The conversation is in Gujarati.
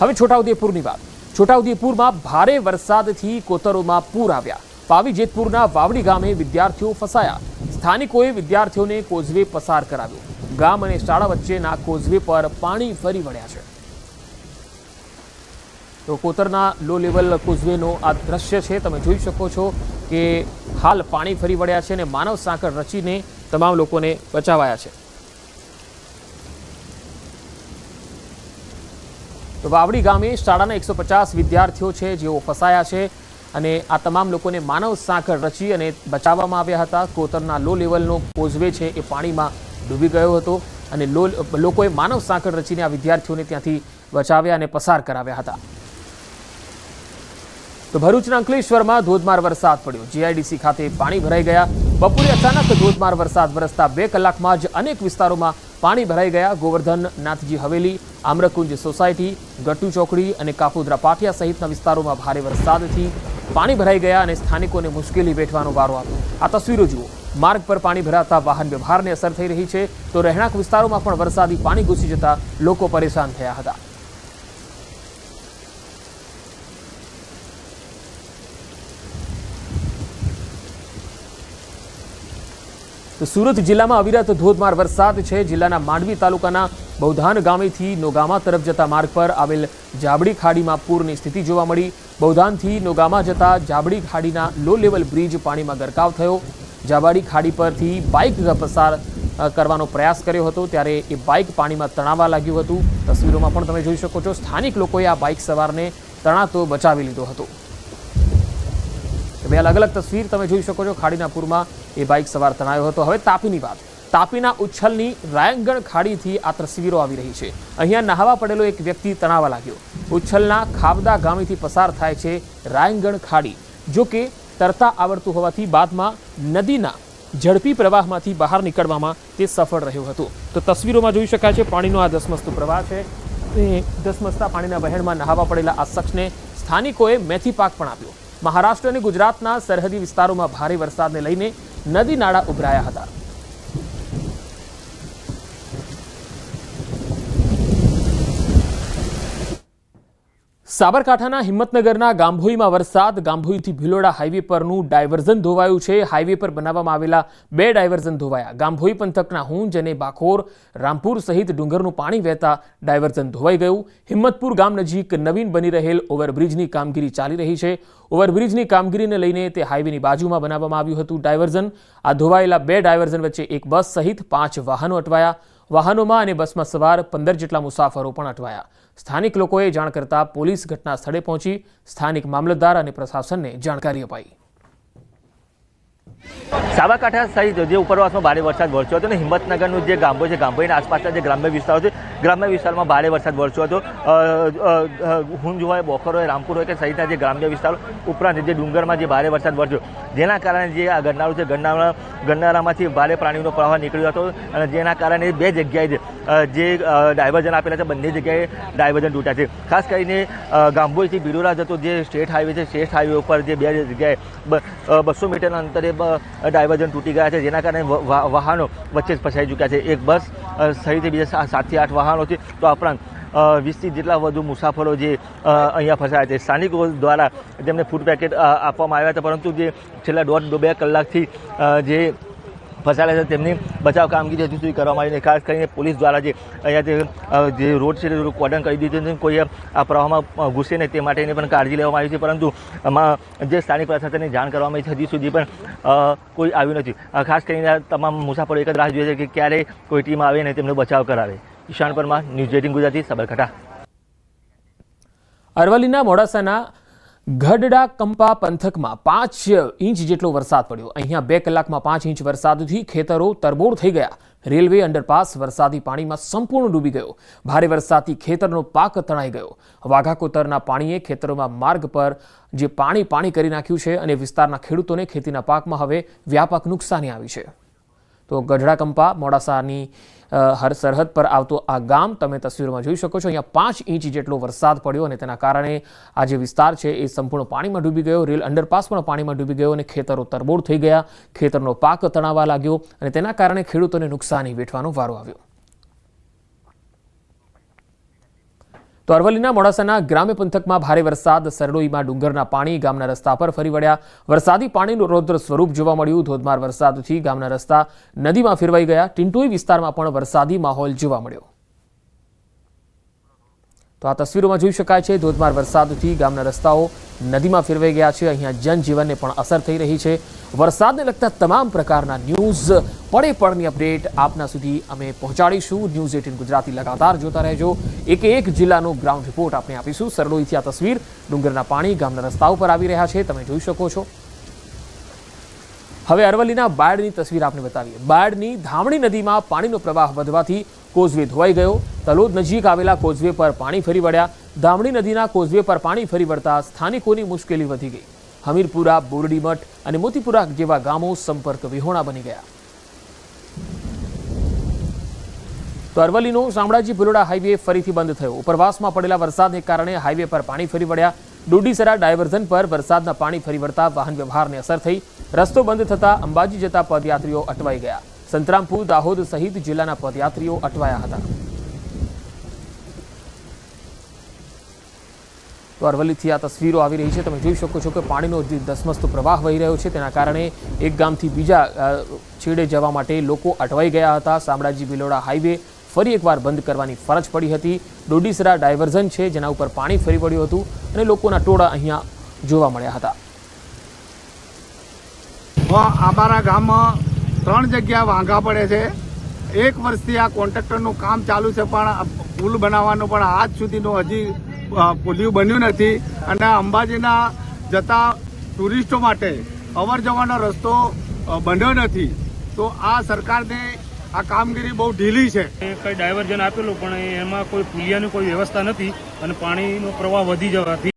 હવે છોટાઉદેપુરની વાત. છોટાઉદેપુરમાં ભારે વરસાદથી કોતરોમાં પૂર આવ્યા. પાવી જેતપુરના વાવડી ગામે વિદ્યાર્થીઓ ફસાયા. સ્થાનિકોએ વિદ્યાર્થીઓને કોઝવે પસાર કરાવ્યો. ગામ અને શાળા વચ્ચેના કોઝવે પર પાણી ફરી વળ્યા છે. તો કોતરના લો લેવલ કોઝવેનો આ દ્રશ્ય છે. તમે જોઈ શકો છો કે હાલ પાણી ફરી વળ્યા છે અને માનવ સાંકળ રચીને તમામ લોકોને બચાવાયા છે. તો વાવડી ગામે શાળાના 150 વિદ્યાર્થીઓ છે જેઓ ફસાયા છે અને આ તમામ લોકોને માનવ સાંકળ રચી અને બચાવવામાં આવ્યા હતા. કોતરના લો લેવલનો કોઝવે છે એ પાણીમાં ડૂબી ગયો હતો અને લોકોએ માનવ સાંકળ રચીને આ વિદ્યાર્થીઓને ત્યાંથી બચાવ્યા અને પસાર કરાવ્યા હતા. તો ભરૂચના અંકલેશ્વરમાં ધોધમાર વરસાદ પડ્યો. જીઆઈડીસી ખાતે પાણી ભરાઈ ગયા. બપોરે અચાનક ધોધમાર વરસાદ વરસતા 2 કલાકમાં જ અનેક વિસ્તારોમાં પાણી ભરાઈ ગયા. ગોવર્ધન નાથજી હવેલી, આમ્રકુંજ સોસાયટી, ગટ્ટુ ચોકડી અને કાપોદ્રા પાટિયા સહિતના વિસ્તારોમાં ભારે વરસાદથી પાણી ભરાઈ ગયા અને સ્થાનિકોને મુશ્કેલી વેઠવાનો વારો આવ્યો. આ તસવીરો જુઓ. માર્ગ પર પાણી ભરાતા વાહન વ્યવહારને અસર થઈ રહી છે. તો રહેણાંક વિસ્તારોમાં પણ વરસાદી પાણી ઘૂસી જતા લોકો પરેશાન થયા હતા. તો સુરત જિલ્લામાં અવિરત ધોધમાર વરસાદ છે. જિલ્લાના માંડવી તાલુકાના બૌધાન ગામેથી નોગામા તરફ જતા માર્ગ પર આવેલ જાબડી ખાડીમાં પૂરની સ્થિતિ જોવા મળી. બૌધાનથી નોગામા જતા જાબડી ખાડીના લો લેવલ બ્રિજ પાણીમાં ગરકાવ થયો. જાબાડી ખાડી પરથી બાઇક પસાર કરવાનો પ્રયાસ કર્યો હતો ત્યારે એ બાઇક પાણીમાં તણાવા લાગ્યું હતું. તસવીરોમાં પણ તમે જોઈ શકો છો. સ્થાનિક લોકોએ આ બાઇક સવારને તણાતો બચાવી લીધો હતો. બે અલગ અલગ તસવીર તમે જોઈ શકો છો. ખાડીના પૂરમાં એ બાઇક સવાર તણાયો હતો. હવે તાપીની વાત. તાપીના ઉચ્છલની રાયંગણ ખાડીથી આ તસવીરો આવી રહી છે. અહીંયા નહાવા પડેલો એક વ્યક્તિ તણાવા લાગ્યો. ઉચ્છલના ખાવદા ગામેથી પસાર થાય છે રાયંગણ ખાડી. જો કે તરતા આવડતું હોવાથી બાદમાં નદીના ઝડપી પ્રવાહમાંથી બહાર નીકળવામાં તે સફળ રહ્યો હતો. તો તસવીરોમાં જોઈ શકાય છે પાણીનો આ ધસમસતો પ્રવાહ છે. ધસમસતા પાણીના વહેણમાં નહાવા પડેલા આ શખ્સને સ્થાનિકોએ મેથી પાક પણ આપ્યો. મહારાષ્ટ્ર અને ગુજરાતના સરહદી વિસ્તારોમાં ભારે વરસાદને લઈને નદી નાળા ઉભરાયા હતા. સાબરકાંઠાના હિંમતનગરના ગાંભોઈમાં વરસાદ. ગાંભોઈથી ભિલોડા હાઈવે પરનું ડાયવર્ઝન ધોવાયું છે. હાઈવે પર બનાવવામાં આવેલા 2 ડાયવર્ઝન ધોવાયા. ગાંભોઈ પંથકના હુંજ અને બાખોર, રામપુર સહિત ડુંગરનું પાણી વહેતા ડાયવર્ઝન ધોવાઈ ગયું. હિંમતપુર ગામ નજીક નવીન બની રહેલ ઓવરબ્રિજની કામગીરી ચાલી રહી છે. ઓવરબ્રિજની કામગીરીને લઈને તે હાઈવેની બાજુમાં બનાવવામાં આવ્યું હતું ડાયવર્ઝન. આ ધોવાયેલા 2 ડાયવર્ઝન વચ્ચે એક બસ સહિત 5 વાહનો અટવાયા. વાહનોમાં અને બસમાં સવાર 15 જેટલા મુસાફરો પણ અટવાયા. સ્થાનિક લોકોએ જાણ કરતા પોલીસ ઘટના સ્થળે પહોંચી સ્થાનિક મામલતદાર અને પ્રશાસનને જાણકારી અપાઈ. સાબરકાંઠા સહિત જે ઉપરવાસમાં ભારે વરસાદ વરસ્યો હતો અને હિંમતનગરનું જે ગામો છે, ગામોના આસપાસના જે ગ્રામ્ય વિસ્તારો છે, ગ્રામ્ય વિસ્તારમાં ભારે વરસાદ વરસ્યો હતો. હુંજ હોય, બોખર હોય, રામપુર હોય કે સહિતના જે ગ્રામ્ય વિસ્તારો ઉપરાંત જે ડુંગરમાં જે ભારે વરસાદ વરસ્યો, જેના કારણે જે આ ગરનાળું છે, ગરનાળામાંથી ભારે પાણીનો પ્રવાહ નીકળ્યો હતો અને જેના કારણે 2 જગ્યાએ જે ડાયવર્ઝન આપેલા છે, બંને જગ્યાએ ડાયવર્ઝન તૂટ્યા છે. ખાસ કરીને ગાંભોઈથી ભિલોડા જતો જે સ્ટેટ હાઈવે છે, સ્ટેટ હાઈવે ઉપર જે 2 જગ્યાએ 200 મીટરના અંતરે ડાયવર્ઝન તૂટી ગયા છે, જેના કારણે વાહનો વચ્ચે જ ફસાઈ ચૂક્યા છે. એક બસ સહિત બીજા 7 થી 8 વાહનો છે. તો આ ઉપરાંત 20 જેટલા વધુ મુસાફરો જે અહીંયા ફસાયા છે. સ્થાનિકો દ્વારા તેમને ફૂડ પેકેટ આપવામાં આવ્યા હતા, પરંતુ જે છેલ્લા 1.5-2 કલાકથી જે ફસાયેલા છે તેમની બચાવ કામગીરી હજુ સુધી કરવામાં આવી નથી. ખાસ કરીને પોલીસ દ્વારા અહીંયા જે રોડ છે તે કોર્ડન કરી દીધું છે. કોઈ આ પ્રવાહમાં ઘૂસે નહીં તે માટેની પણ કાળજી લેવામાં આવી છે, પરંતુ જે સ્થાનિક પ્રશાસનને જાણ કરવામાં આવી છે હજી સુધી પણ કોઈ આવ્યું નથી. ખાસ કરીને તમામ મુસાફરો એક જ રાહ જોઈએ છે કે ક્યારે કોઈ ટીમ આવે અને તેમનો બચાવ કરાવે. ઈશાન પરમાર, ન્યૂઝ 18 ગુજરાતી, સાબરકાંઠા. અરવલ્લીના મોડાસાના ગઢડા કંપા પંથકમાં 5 ઇંચ જેટલો વરસાદ પડ્યો. અહીંયા 2 કલાકમાં 5 ઇંચ વરસાદથી ખેતરો તરબોળ થઈ ગયા. રેલવે અંડરપાસ વરસાદી પાણીમાં સંપૂર્ણ ડૂબી ગયો. ભારે વરસાદથી ખેતરનો પાક તણાઈ ગયો. વાઘાકોતરના પાણીએ ખેતરોમાં માર્ગ પર જે પાણી કરી નાખ્યું છે અને વિસ્તારના ખેડૂતોને ખેતીના પાકમાં હવે વ્યાપક નુકસાની આવી છે. તો ગઢડા કંપા મોડાસાની સરહદ પર આવતો આ ગામ તમે તસવીરોમાં જોઈ શકો છો. અહીંયા 5 ઇંચ જેટલો વરસાદ પડ્યો અને તેના કારણે આ જે વિસ્તાર છે એ સંપૂર્ણ પાણીમાં ડૂબી ગયો. રેલ અંડરપાસ પણ પાણીમાં ડૂબી ગયો અને ખેતરો તરબોળ થઈ ગયા. ખેતરનો પાક તણાવા લાગ્યો અને તેના કારણે ખેડૂતોને નુકસાની વેઠવાનો વારો આવ્યો. તો અરવલ્લીના મોડાસાના ગ્રામ્ય પંથકમાં ભારે વરસાદ, સરડોઈમાં ડુંગરના પાણી ગામના રસ્તા પર ફરી વળ્યા. વરસાદી પાણીનું રૌદ્ર સ્વરૂપ જોવા મળ્યું. ધોધમાર વરસાદથી ગામના રસ્તા નદીમાં ફેરવાઈ ગયા. ટિંટોઈ વિસ્તારમાં પણ વરસાદી માહોલ જોવા મળ્યો. તો આ તસવીરોમાં જોઈ શકાય છે, ધોધમાર વરસાદથી ગામના રસ્તાઓ નદીમાં ફેરવાઈ ગયા છે. અહીંયા જનજીવનને પણ અસર થઈ રહી છે. વરસાદને લગતા તમામ પ્રકારના ન્યૂઝ, પડે પડની અપડેટ આપના સુધી અમે પહોંચાડીશું. ન્યૂઝ 18 ગુજરાતી લગાતાર જોતા રહેજો. એક જિલ્લાનો ગ્રાઉન્ડ રિપોર્ટ આપણે આપીશું. સરડોઈથી આ તસવીર, ડુંગરના પાણી ગામના રસ્તા ઉપર આવી રહ્યા છે, તમે જોઈ શકો છો. હવે અરવલ્લીના બાયડની તસવીર આપને બતાવીએ. બાયડની ધામણી નદીમાં પાણીનો પ્રવાહ વધવાથી કોઝવે ધોવાઈ ગયો. તલોદ નજીક આવેલા કોઝવે પર પાણી ફરી વળ્યા. ધામણી નદીના કોઝવે પર પાણી ફરી વળતા સ્થાનિકોની મુશ્કેલી વધી ગઈ. હમીરપુરા, બોરડીમઠ અને મોતીપુરા જેવા ગામો સંપર્ક વિહોણા બની ગયા. તો અરવલ્લીનો શામળાજી ભિલોડા હાઈવે ફરીથી બંધ થયો. ઉપરવાસમાં પડેલા વરસાદને કારણે હાઈવે પર પાણી ફરી વળ્યા. ડોડીસરા ડાયવર્ઝન પર વરસાદના પાણી ફરી વળતા વાહન વ્યવહારને અસર થઈ. રસ્તો બંધ થતા અંબાજી જતા પદયાત્રીઓ અટવાઈ ગયા. સંતરામપુર, દાહોદ સહિત જિલ્લાના પદયાત્રીઓ અટવાયા હતા. તો અરવલ્લીથી આ તસવીરો આવી રહી છે, તમે જોઈ શકો છો કે પાણીનો જે ધસમસતો પ્રવાહ વહી રહ્યો છે, તેના કારણે એક ગામથી બીજા છેડે જવા માટે લોકો અટવાઈ ગયા હતા. શામળાજી ભિલોડા હાઈવે ફરી એકવાર બંધ કરવાની ફરજ પડી હતી. ડોડીસરા ડાયવર્ઝન છે, જેના ઉપર પાણી ફરી વળ્યું હતું અને લોકોના ટોળા અહીંયા જોવા મળ્યા હતા. અમારા ગામમાં 3 જગ્યા વાંઘા પડે છે. 1 વર્ષથી આ કોન્ટ્રાક્ટરનું કામ ચાલુ છે, પણ પુલ બનાવવાનું પણ આજ સુધીનું હજી પુલિયું બન્યું નથી. અને અંબાજીના જતા ટુરિસ્ટો માટે અવર જવાનો રસ્તો બન્યો નથી. તો આ સરકારને આ કામગીરી બહુ ઢીલી છે. કંઈ ડાયવર્ઝન આપેલું પણ એમાં કોઈ પુલિયાની કોઈ વ્યવસ્થા નથી અને પાણીનો પ્રવાહ વધી જવાથી